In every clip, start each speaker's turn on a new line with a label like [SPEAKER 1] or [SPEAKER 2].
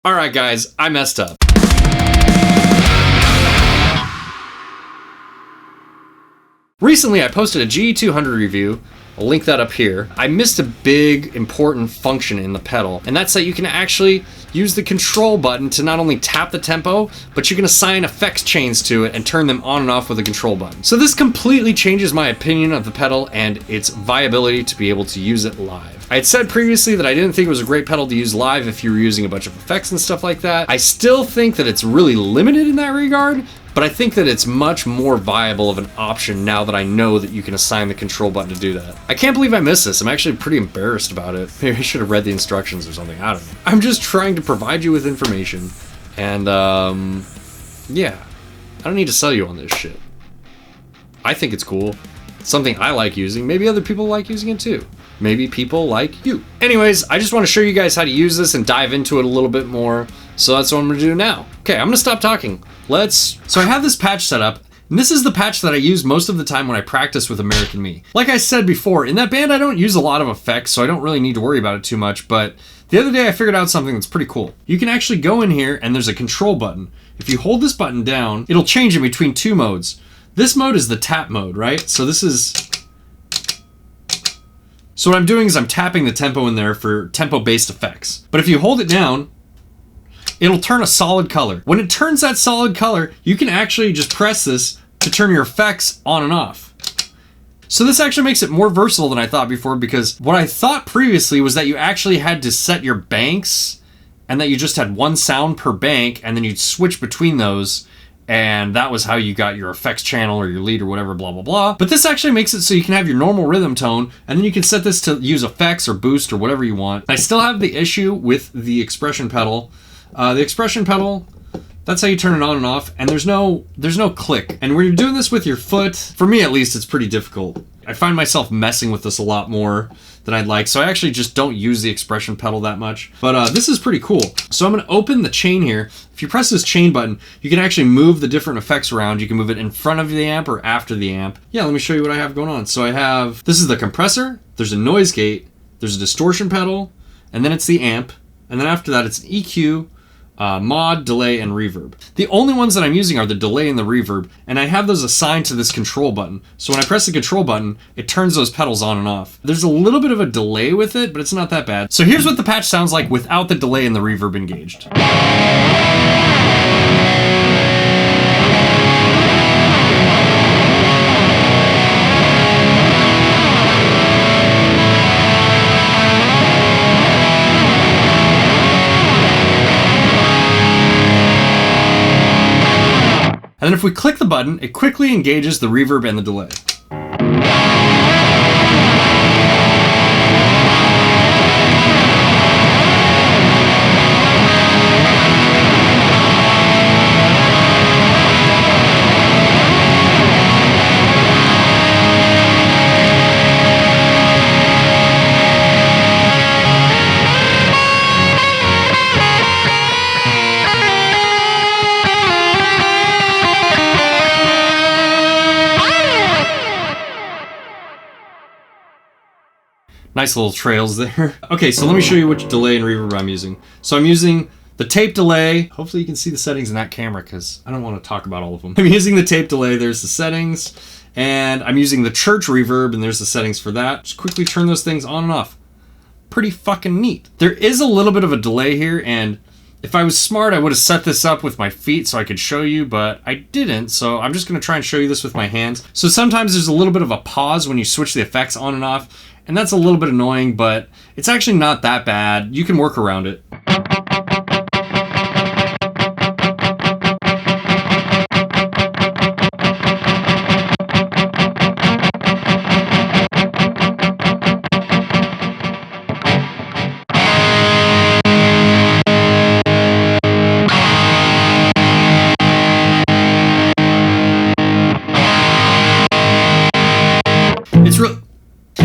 [SPEAKER 1] Alright guys, I messed up. Recently I posted a GE200 review, I'll link that up here. I missed a big important function in the pedal, and that's that you can actually use the control button to not only tap the tempo, but you can assign effects chains to it and turn them on and off with a control button. So this completely changes my opinion of the pedal and its viability to be able to use it live. I had said previously that I didn't think it was a great pedal to use live if you were using a bunch of effects and stuff like that. I still think that it's really limited in that regard, but I think that it's much more viable of an option now that I know that you can assign the control button to do that. I can't believe I missed this. I'm actually pretty embarrassed about it. Maybe I should have read the instructions or something. I don't know. I'm just trying to provide you with information, and yeah, I don't need to sell you on this shit. I think it's cool. It's something I like using. Maybe other people like using it too. Maybe people like you. Anyways, I just want to show you guys how to use this and dive into it a little bit more. So that's what I'm gonna do now. Okay, I'm gonna stop talking. So I have this patch set up, and this is the patch that I use most of the time when I practice with American Me. Like I said before, in that band I don't use a lot of effects, so I don't really need to worry about it too much, but the other day I figured out something that's pretty cool. You can actually go in here and there's a control button. If you hold this button down, it'll change in between two modes. This mode is the tap mode, right? So what I'm doing is I'm tapping the tempo in there for tempo-based effects. But if you hold it down, it'll turn a solid color. When it turns that solid color, you can actually just press this to turn your effects on and off. So this actually makes it more versatile than I thought before, because what I thought previously was that you actually had to set your banks and that you just had one sound per bank and then you'd switch between those. And that was how you got your effects channel or your lead or whatever, blah, blah, blah. But this actually makes it so you can have your normal rhythm tone, and then you can set this to use effects or boost or whatever you want. I still have the issue with the expression pedal. The expression pedal, that's how you turn it on and off, and there's no click. And when you're doing this with your foot, for me at least, it's pretty difficult. I find myself messing with this a lot more than I'd like, so I actually just don't use the expression pedal that much. But this is pretty cool. So I'm gonna open the chain here. If you press this chain button, you can actually move the different effects around. You can move it in front of the amp or after the amp. Yeah, let me show you what I have going on. So I have, this is the compressor, there's a noise gate, there's a distortion pedal, and then it's the amp, and then after that it's an EQ, mod, delay, and reverb. The only ones that I'm using are the delay and the reverb, and I have those assigned to this control button. So when I press the control button, it turns those pedals on and off. There's a little bit of a delay with it, but it's not that bad. So here's what the patch sounds like without the delay and the reverb engaged. And then if we click the button, it quickly engages the reverb and the delay. Nice little trails there. Okay, so let me show you which delay and reverb I'm using. So I'm using the tape delay. Hopefully you can see the settings in that camera because I don't want to talk about all of them. I'm using the tape delay, there's the settings, and I'm using the church reverb, and there's the settings for that. Just quickly turn those things on and off. Pretty fucking neat. There is a little bit of a delay here, and if I was smart, I would have set this up with my feet so I could show you, but I didn't, so I'm just gonna try and show you this with my hands. So sometimes there's a little bit of a pause when you switch the effects on and off, and that's a little bit annoying, but it's actually not that bad. You can work around it.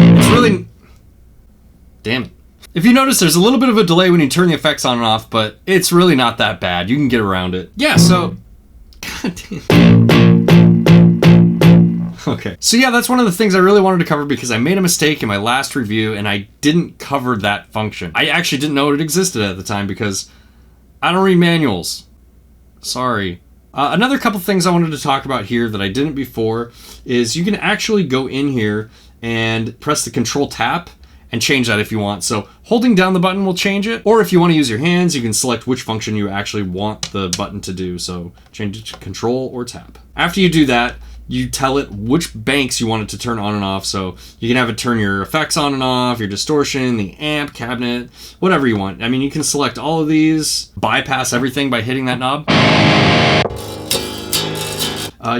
[SPEAKER 1] It's really, damn it. If you notice, there's a little bit of a delay when you turn the effects on and off, but it's really not that bad. You can get around it. Yeah, so, god damn. Okay. So yeah, that's one of the things I really wanted to cover because I made a mistake in my last review and I didn't cover that function. I actually didn't know it existed at the time because I don't read manuals. Sorry. Another couple things I wanted to talk about here that I didn't before is you can actually go in here and press the control tap and change that if you want. So holding down the button will change it. Or if you want to use your hands, you can select which function you actually want the button to do. So change it to control or tap. After you do that, you tell it which banks you want it to turn on and off. So you can have it turn your effects on and off, your distortion, the amp, cabinet, whatever you want. I mean, you can select all of these, bypass everything by hitting that knob.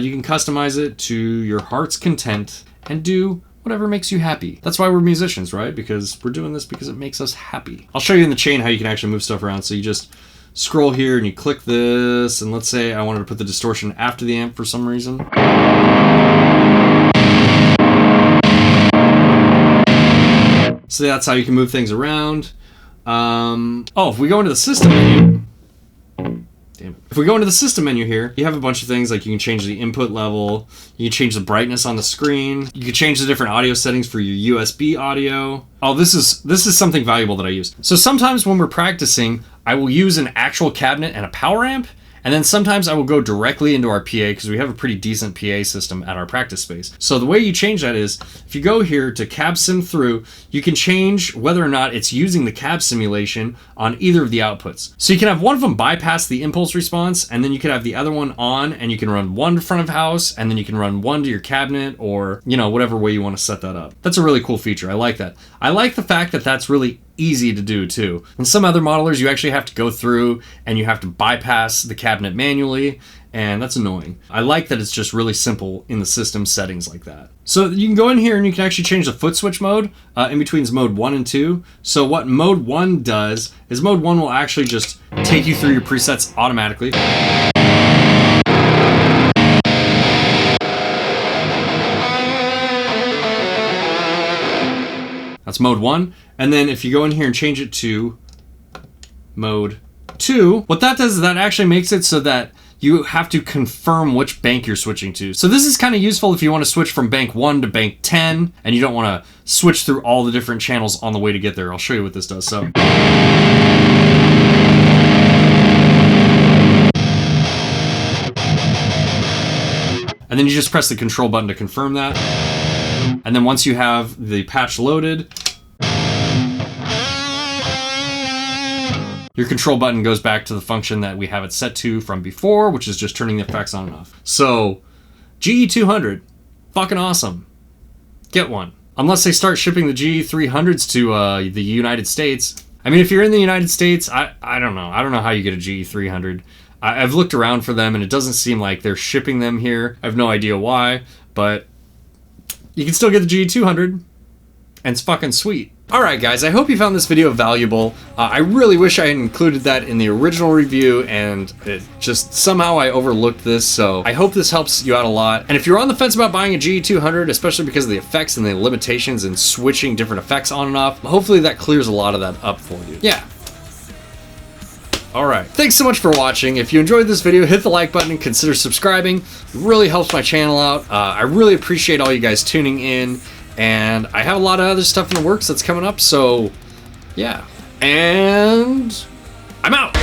[SPEAKER 1] You can customize it to your heart's content and do whatever makes you happy. That's why we're musicians, right? Because we're doing this because it makes us happy. I'll show you in the chain how you can actually move stuff around. So you just scroll here and you click this, and let's say I wanted to put the distortion after the amp for some reason. So that's how you can move things around. If we go into the system menu, if we go into the system menu here, you have a bunch of things like you can change the input level, you can change the brightness on the screen, you can change the different audio settings for your USB audio. Oh, this is something valuable that I use. So sometimes when we're practicing, I will use an actual cabinet and a power amp, and then sometimes I will go directly into our PA because we have a pretty decent PA system at our practice space. So the way you change that is, if you go here to cab sim through, you can change whether or not it's using the cab simulation on either of the outputs. So you can have one of them bypass the impulse response, and then you can have the other one on, and you can run one to front of house, and then you can run one to your cabinet, or, you know, whatever way you want to set that up. That's a really cool feature. I like that. I like the fact that that's really easy to do too. In some other modelers, you actually have to go through and you have to bypass the cabinet manually, and that's annoying. I like that it's just really simple in the system settings like that. So you can go in here and you can actually change the Footswitch mode in between mode 1 and 2. So what mode 1 does is mode 1 will actually just take you through your presets automatically. That's mode 1. And then if you go in here and change it to mode 2, what that does is that actually makes it so that you have to confirm which bank you're switching to. So this is kind of useful if you want to switch from bank 1 to bank 10 and you don't want to switch through all the different channels on the way to get there. I'll show you what this does. So and then you just press the control button to confirm that. And then once you have the patch loaded, your control button goes back to the function that we have it set to from before, which is just turning the effects on and off. So, GE200, fucking awesome. Get one. Unless they start shipping the GE300s to the United States. I mean, if you're in the United States, I don't know. I don't know how you get a GE300. I've looked around for them, and it doesn't seem like they're shipping them here. I have no idea why, but you can still get the GE200, and it's fucking sweet. Alright guys, I hope you found this video valuable. I really wish I had included that in the original review, and it just somehow I overlooked this, so I hope this helps you out a lot. And if you're on the fence about buying a GE200, especially because of the effects and the limitations and switching different effects on and off, hopefully that clears a lot of that up for you. Yeah. Alright, thanks so much for watching. If you enjoyed this video, hit the like button and consider subscribing. It really helps my channel out. I really appreciate all you guys tuning in. And I have a lot of other stuff in the works that's coming up, so yeah. And I'm out!